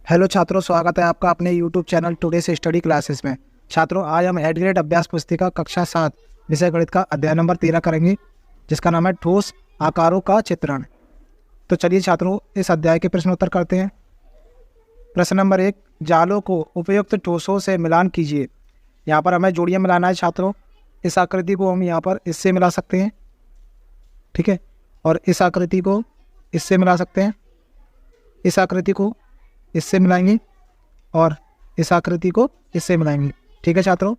Hello छात्रों, स्वागत है आपका अपने यूट्यूब चैनल टुडे से स्टडी क्लासेस में। छात्रों, आज हम एड ग्रेड अभ्यास पुस्तिका कक्षा 7 विषय गणित का अध्याय नंबर 13 करेंगे, जिसका नाम है ठोस आकारों का चित्रण। तो चलिए छात्रों, इस अध्याय के प्रश्न उत्तर करते हैं। प्रश्न नंबर 1, जालों को उपयुक्त ठोसों से मिलान कीजिए। यहाँ पर हमें जोड़ियाँ मिलाना है छात्रों। इस आकृति को हम यहाँ पर इससे मिला सकते हैं, ठीक है, और इस आकृति को इससे मिला सकते हैं, इस आकृति को इससे मिलाएंगे और इस आकृति को इससे मिलाएंगे। ठीक है छात्रों,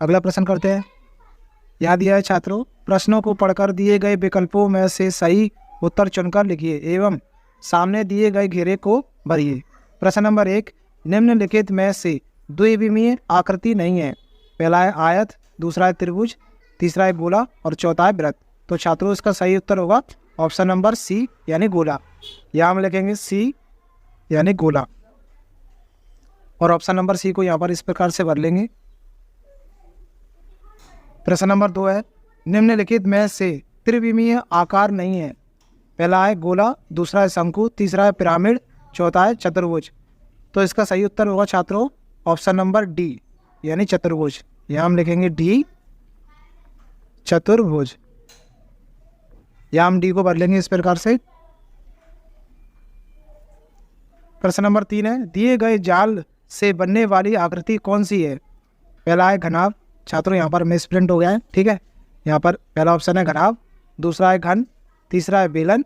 अगला प्रश्न करते हैं। यहाँ दिया है छात्रों, प्रश्नों को पढ़कर दिए गए विकल्पों में से सही उत्तर चुनकर लिखिए एवं सामने दिए गए घेरे को भरिए। प्रश्न नंबर 1, निम्नलिखित में से द्विविमीय आकृति नहीं है। पहला है आयत, दूसरा है त्रिभुज, तीसरा है गोला और चौथा है वृत्त। तो छात्रों, इसका सही उत्तर होगा ऑप्शन नंबर सी यानी गोला। यहाँ हम लिखेंगे सी यानी गोला और ऑप्शन नंबर सी को यहाँ पर इस प्रकार से भर लेंगे। प्रश्न नंबर 2 है, निम्नलिखित में से त्रिविमीय आकार नहीं है। पहला है गोला, दूसरा है शंकु, तीसरा है पिरामिड, चौथा है चतुर्भुज। तो इसका सही उत्तर होगा छात्रों ऑप्शन नंबर डी यानी चतुर्भुज। यहाँ हम लिखेंगे डी चतुर्भुज। यहाँ हम डी को भर लेंगे इस प्रकार से। प्रश्न नंबर 3 है, दिए गए जाल से बनने वाली आकृति कौन सी है। पहला है घनाभ। छात्रों, यहाँ पर मिस प्रिंट हो गया है, ठीक है। यहाँ पर पहला ऑप्शन है घनाभ, दूसरा है घन, तीसरा है बेलन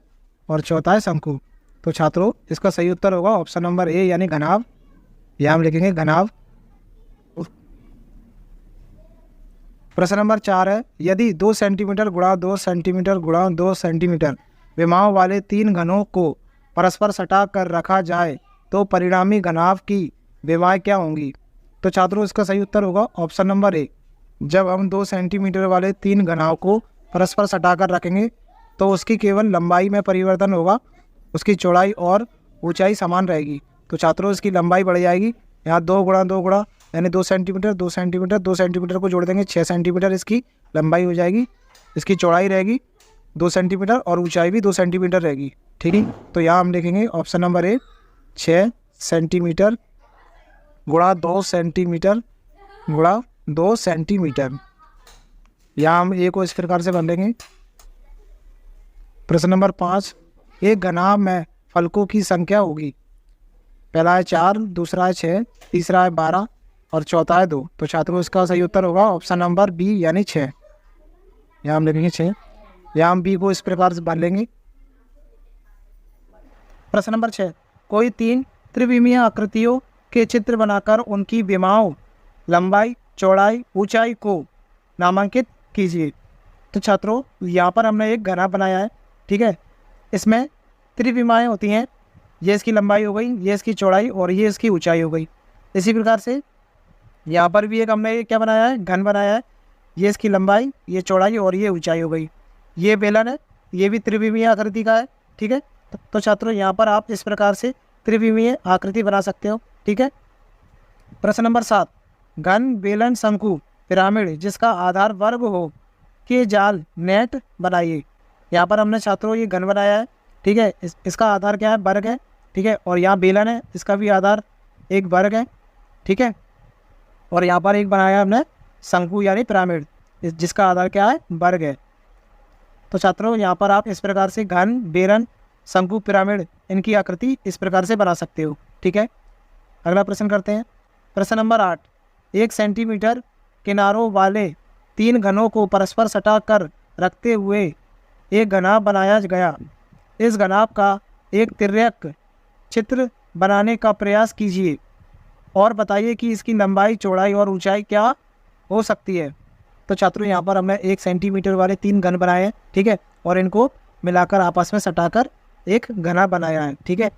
और चौथा है शंकु। तो छात्रों, इसका सही उत्तर होगा ऑप्शन नंबर ए यानी घनाभ। यहाँ हम लिखेंगे घनाभ। प्रश्न नंबर 4 है, यदि 2 सेंटीमीटर गुणा 2 सेंटीमीटर गुणा 2 सेंटीमीटर विमाओं वाले 3 घनों को परस्पर सटा कर रखा जाए तो परिणामी घनाभ की विमाएं क्या होंगी। तो छात्रों, इसका सही उत्तर होगा ऑप्शन नंबर ए। जब हम 2 सेंटीमीटर वाले 3 घनाओं को परस्पर सटा कर रखेंगे तो उसकी केवल लंबाई में परिवर्तन होगा, उसकी चौड़ाई और ऊंचाई समान रहेगी। तो छात्रों, इसकी लंबाई बढ़ जाएगी। यहाँ 2 गुणा 2 गुणा यानी 2 सेंटीमीटर 2 सेंटीमीटर 2 सेंटीमीटर को जोड़ देंगे, 6 सेंटीमीटर इसकी लंबाई हो जाएगी। इसकी चौड़ाई रहेगी 2 सेंटीमीटर और ऊंचाई भी 2 सेंटीमीटर रहेगी, ठीक है। तो यहाँ हम लिखेंगे ऑप्शन नंबर ए 6 सेंटीमीटर गुणा 2 सेंटीमीटर गुणा 2 सेंटीमीटर। यहाँ हम ए को इस प्रकार से बन लेंगे। प्रश्न नंबर 5, एक घनाभ में फलकों की संख्या होगी। पहला है 4, दूसरा है 6, तीसरा है 12 और चौथा है 2। तो छात्रों, इसका सही उत्तर होगा ऑप्शन नंबर बी यानी 6। यहाँ हम लिखेंगे 6। यहाँ हम बी को इस प्रकार से बन लेंगे। प्रश्न नंबर 6, कोई 3 त्रिविमीय आकृतियों के चित्र बनाकर उनकी विमाओं, लंबाई, चौड़ाई, ऊंचाई को नामांकित कीजिए। तो छात्रों, यहाँ पर हमने एक घना बनाया है, ठीक है। इसमें त्रिविमाएँ होती हैं, ये इसकी लंबाई हो गई, ये इसकी चौड़ाई और ये इसकी ऊंचाई हो गई। इसी प्रकार से यहाँ पर भी एक हमने क्या बनाया है, घन बनाया है, ये इसकी लंबाई, ये चौड़ाई और ये ऊंचाई हो गई। ये बेलन है, ये भी त्रिविमीय आकृति का है, ठीक है। तो छात्रों, यहाँ पर आप इस प्रकार से त्रिविमीय आकृति बना सकते हो, ठीक है। प्रश्न नंबर 7, घन, बेलन, शंकु, पिरामिड जिसका आधार वर्ग हो के जाल नेट बनाइए। यहाँ पर हमने छात्रों ये घन बनाया है, ठीक है। इसका आधार क्या है, वर्ग है, ठीक है। और यहाँ बेलन है, इसका भी आधार एक वर्ग है, ठीक है। और यहाँ पर एक बनाया हमने शंकु यानी पिरामिड, जिसका आधार क्या है, वर्ग है। तो छात्रों, यहाँ पर आप इस प्रकार से घन, बेलन, शंकु, पिरामिड इनकी आकृति इस प्रकार से बना सकते हो, ठीक है। अगला प्रश्न करते हैं। प्रश्न नंबर 8, 1 सेंटीमीटर किनारों वाले 3 घनों को परस्पर सटा कर रखते हुए एक घनाभ बनाया गया। इस घनाभ का एक तिर्यक चित्र बनाने का प्रयास कीजिए और बताइए कि इसकी लंबाई, चौड़ाई और ऊंचाई क्या हो सकती है। तो छात्रों, यहाँ पर हमने 1 सेंटीमीटर वाले 3 घन बनाए हैं, ठीक है, और इनको मिलाकर आपस में सटाकर एक घना बनाया है, ठीक है।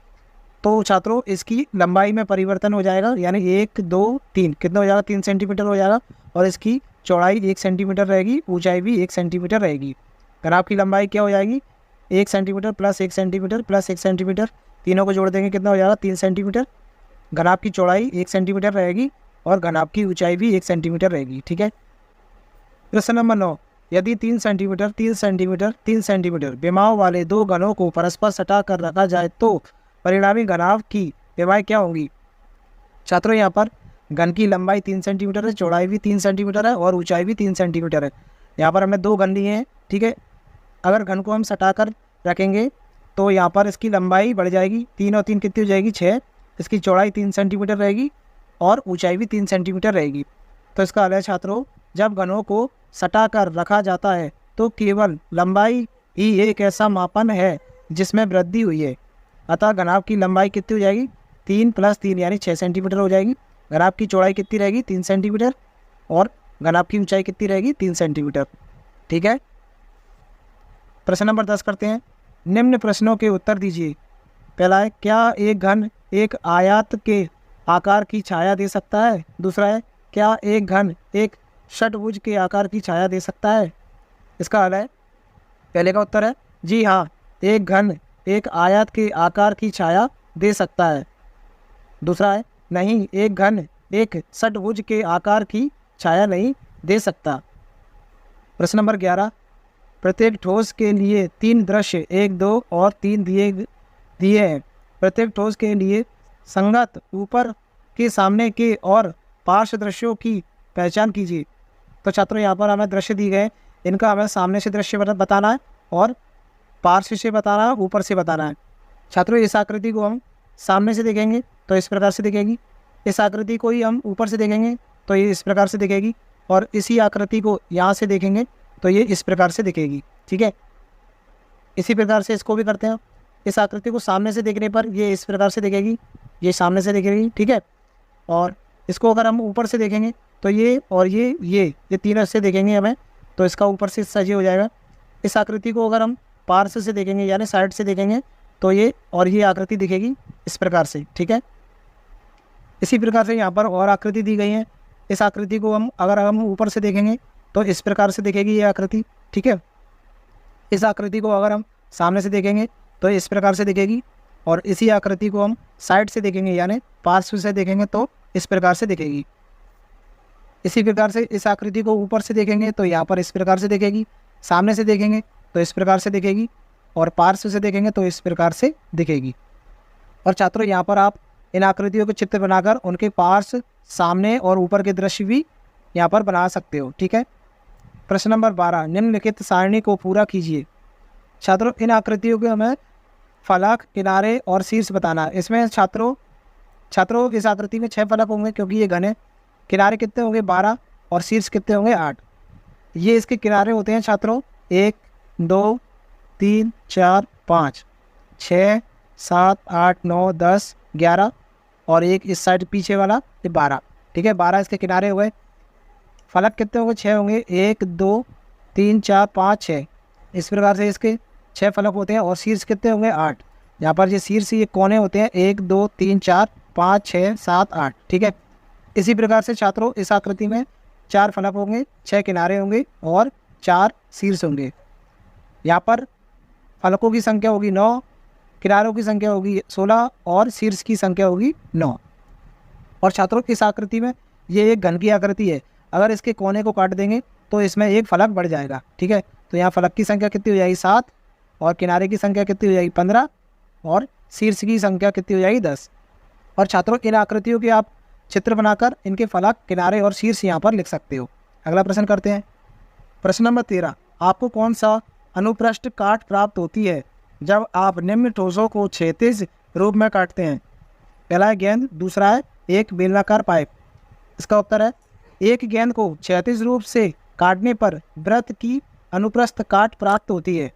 तो छात्रों, इसकी लंबाई में परिवर्तन हो जाएगा, यानी 1 2 3 कितना हो जाएगा, 3 सेंटीमीटर हो जाएगा। और इसकी चौड़ाई 1 सेंटीमीटर रहेगी, ऊंचाई भी 1 सेंटीमीटर रहेगी। घनाभ की लंबाई क्या हो जाएगी, 1 centimetre plus 1 centimetre plus 1 centimetre, तीनों को जोड़ देंगे कितना हो जाएगा, 3 सेंटीमीटर। घनाभ की चौड़ाई 1 सेंटीमीटर रहेगी और घनाभ की ऊंचाई भी 1 सेंटीमीटर रहेगी, ठीक है। प्रश्न नंबर 9, यदि 3 सेंटीमीटर 3 सेंटीमीटर 3 सेंटीमीटर विमाओं वाले 2 घनों को परस्पर सटा कर रखा जाए तो परिणामी घनाभ की विमाएं क्या होंगी। छात्रों यहाँ पर घन की लंबाई 3 सेंटीमीटर है, चौड़ाई भी 3 सेंटीमीटर है और ऊंचाई भी 3 सेंटीमीटर है। यहाँ पर हमें 2 घन लिए हैं, ठीक है। अगर घन को हम सटाकर रखेंगे तो यहाँ पर इसकी लंबाई बढ़ जाएगी, 3 और 3 कितनी हो जाएगी 6, इसकी चौड़ाई 3 सेंटीमीटर रहेगी और ऊंचाई भी 3 सेंटीमीटर रहेगी। तो इसका अर्थ है छात्रों, जब घनों को सटाकर रखा जाता है तो केवल लंबाई ही एक ऐसा मापन है जिसमें वृद्धि हुई है। अतः घनाभ की लंबाई कितनी हो जाएगी, 3 + 3 यानी 6 सेंटीमीटर हो जाएगी। घनाभ की चौड़ाई कितनी रहेगी, 3 सेंटीमीटर और घनाभ की ऊंचाई कितनी रहेगी, 3 सेंटीमीटर, ठीक है। प्रश्न नंबर 10 करते हैं। निम्न प्रश्नों के उत्तर दीजिए। पहला है, क्या एक घन एक आयत के आकार की छाया दे सकता है? दूसरा है, क्या एक घन एक षट्भुज के आकार की छाया दे सकता है? इसका हल है, पहले का उत्तर है जी हाँ, एक घन एक आयत के आकार की छाया दे सकता है। दूसरा है, नहीं, एक घन एक षट्भुज के आकार की छाया नहीं दे सकता। प्रश्न नंबर 11, प्रत्येक ठोस के लिए 3 दृश्य 1, 2 और 3 दिए हैं। प्रत्येक ठोस के लिए संगत ऊपर के सामने के और पार्श्व दृश्यों की पहचान कीजिए। तो छात्रों यहाँ पर हमें दृश्य दिए गए, इनका हमें सामने से दृश्य बताना है और पार्श्व से बताना है, ऊपर से बताना है। छात्रों इस आकृति को हम सामने से देखेंगे तो इस प्रकार से दिखेगी, इस आकृति को ही हम ऊपर से देखेंगे तो ये इस प्रकार से दिखेगी, और इसी आकृति को यहाँ से देखेंगे तो ये इस प्रकार से दिखेगी, ठीक है। इसी प्रकार से इसको भी करते हैं। इस आकृति को सामने से देखने पर ये इस प्रकार से दिखेगी, ये सामने से दिखेगी, ठीक है। और इसको अगर हम ऊपर से देखेंगे तो ये और ये तीनों से देखेंगे हमें, तो इसका ऊपर से सजी हो जाएगा। इस आकृति को अगर हम पार्श्व से देखेंगे यानी साइड से देखेंगे तो ये और ये आकृति दिखेगी इस प्रकार से, ठीक है। इसी प्रकार से यहाँ पर और आकृति दी गई है। इस आकृति को अगर हम ऊपर से देखेंगे तो इस प्रकार से दिखेगी ये आकृति, ठीक है। इस आकृति को अगर हम सामने से देखेंगे तो इस प्रकार से दिखेगी, और इसी आकृति को हम साइड से देखेंगे यानी पार्श्व से देखेंगे तो इस प्रकार से दिखेगी। इसी प्रकार से इस आकृति को ऊपर से देखेंगे तो यहाँ पर इस प्रकार से दिखेगी, सामने से देखेंगे तो इस प्रकार से दिखेगी, और पार्श्व से देखेंगे तो इस प्रकार से दिखेगी। और छात्रों यहाँ पर आप इन आकृतियों के चित्र बनाकर उनके पार्श्व, सामने और ऊपर के दृश्य भी यहाँ पर बना सकते हो, ठीक है। प्रश्न नंबर 12, निम्नलिखित सारणी को पूरा कीजिए। छात्रों इन आकृतियों के हमें फलक, किनारे और शीर्ष बताना है। इसमें छात्रों इस आकृति में 6 फलक होंगे क्योंकि ये घन है। किनारे कितने होंगे 12 और शीर्ष कितने होंगे 8। ये इसके किनारे होते हैं छात्रों 1, 2, 3, 4, 5, 6, 7, 8, 9, 10, 11 और एक इस साइड पीछे वाला ये 12, ठीक है। 12 इसके किनारे हुए। फलक कितने होंगे 6 होंगे, 1, 2, 3, 4, 5, 6। इस प्रकार से इसके 6 फलक होते हैं। और शीर्ष कितने होंगे 8। यहाँ पर ये शीर्ष ये कोने होते हैं 1, 2, 3, 4, 5, 6, 7, 8, ठीक है। इसी प्रकार से छात्रों इस आकृति में 4 फलक होंगे, 6 किनारे होंगे और 4 शीर्ष होंगे। यहाँ पर फलकों की संख्या होगी 9, किनारों की संख्या होगी 16 और शीर्ष की संख्या होगी 9। और छात्रों इस आकृति में ये एक घन की आकृति है। अगर इसके कोने को काट देंगे तो इसमें एक फलक बढ़ जाएगा, ठीक है। तो यहाँ फलक की संख्या कितनी हो जाएगी 7 और किनारे की संख्या कितनी हो जाएगी 15 और शीर्ष की संख्या कितनी हो जाएगी 10। और छात्रों इन आकृतियों के आप चित्र बनाकर इनके फलक, किनारे और शीर्ष यहाँ पर लिख सकते हो। अगला प्रश्न करते हैं। प्रश्न नंबर 13, आपको कौन सा अनुप्रस्थ काट प्राप्त होती है जब आप निम्न ठोसों को क्षैतिज रूप में काटते हैं? पहला है गेंद, दूसरा है एक बेलनाकार पाइप। इसका उत्तर है एक गेंद को क्षैतिज रूप से काटने पर वृत्त की अनुप्रस्थ काट प्राप्त होती है।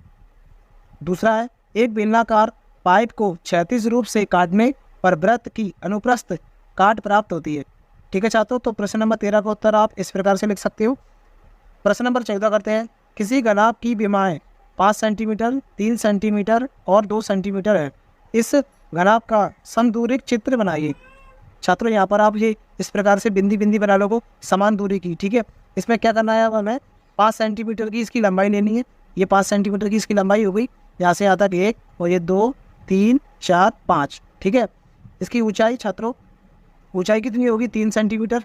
दूसरा है एक बेलनाकार पाइप को क्षैतिज रूप से काटने पर वृत्त की अनुप्रस्थ काट प्राप्त होती है, ठीक है छात्रों। तो प्रश्न नंबर 13 का उत्तर आप इस प्रकार से लिख सकते हो। प्रश्न नंबर 14 करते हैं। किसी घनाभ की विमाएँ 5 सेंटीमीटर, 3 सेंटीमीटर और 2 सेंटीमीटर है। इस घनाभ का समदूरिक चित्र बनाइए। छात्रों यहाँ पर आप ये इस प्रकार से बिंदी बिंदी बना लो को समान दूरी की, ठीक है। इसमें क्या करना है, अब हमें 5 सेंटीमीटर की इसकी लंबाई लेनी है। ये 5 सेंटीमीटर की इसकी लंबाई हो गई, यहाँ से यहाँ तक 1 और ये 2, 3, 4, 5, ठीक है। इसकी ऊंचाई छात्रों, ऊंचाई कितनी होगी 3 सेंटीमीटर।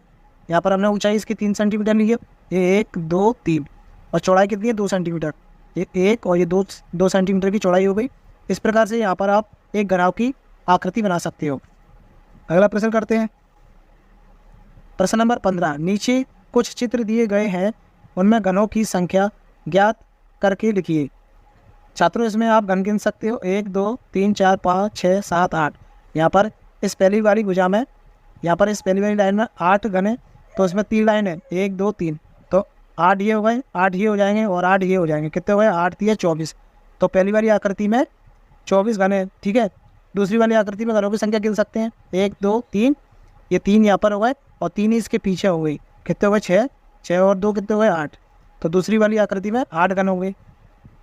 यहाँ पर हमने ऊंचाई इसकी 3 सेंटीमीटर ली है। ये 1, 2, 3 और चौड़ाई कितनी है 2 सेंटीमीटर। ये 1 और ये 2 सेंटीमीटर की चौड़ाई हो गई। इस प्रकार से यहाँ पर आप एक घनाभ की आकृति बना सकते हो। अगला प्रश्न करते हैं। प्रश्न नंबर 15, नीचे कुछ चित्र दिए गए हैं, उनमें घनों की संख्या ज्ञात करके लिखिए। छात्रों इसमें आप घन गिन सकते हो, 1 2 3 4 5 6 7 8। यहाँ पर इस पहली वाली भुजा में, यहाँ पर इस पहली वाली लाइन में 8 घन है, तो इसमें 3 लाइन है, 1 2 3, तो 8 ये हो गए, 8 ये हो जाएंगे और 8 ये हो जाएंगे। कितने हो गए? 8 3 24। तो पहली वाली आकृति में 24 घन है, ठीक है। दूसरी वाली आकृति में घनों की संख्या गिन सकते हैं, 1 2 3, ये 3 यहाँ पर हो गए और 3 ही इसके पीछे हो गई। कितने हो गए? 6, 6 और 2 कितने हो गए? 8। तो दूसरी वाली आकृति में 8 घन हो गए।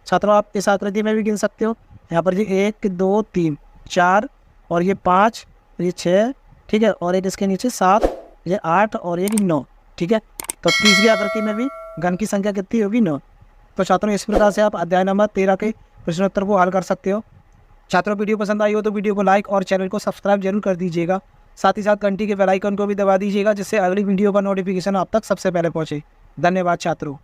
छात्रों आप इस आकृति में भी गिन सकते हो, यहाँ पर जी 1 2 3 4 और ये 5, ये 6, ठीक है, और एक इसके नीचे 7, ये 8 और ये 9, ठीक है। तो तीसरी आकृति में भी घन की संख्या कितनी होगी? 9। तो छात्रों इस प्रकार से आप अध्याय नंबर 13 के प्रश्नोत्तर को हल कर सकते हो। छात्रों वीडियो पसंद आई हो तो वीडियो को लाइक और चैनल को सब्सक्राइब जरूर कर दीजिएगा। साथ ही साथ घंटी के बेल आइकन को भी दबा दीजिएगा, जिससे अगली वीडियो का नोटिफिकेशन आप तक सबसे पहले पहुंचे। धन्यवाद छात्रों।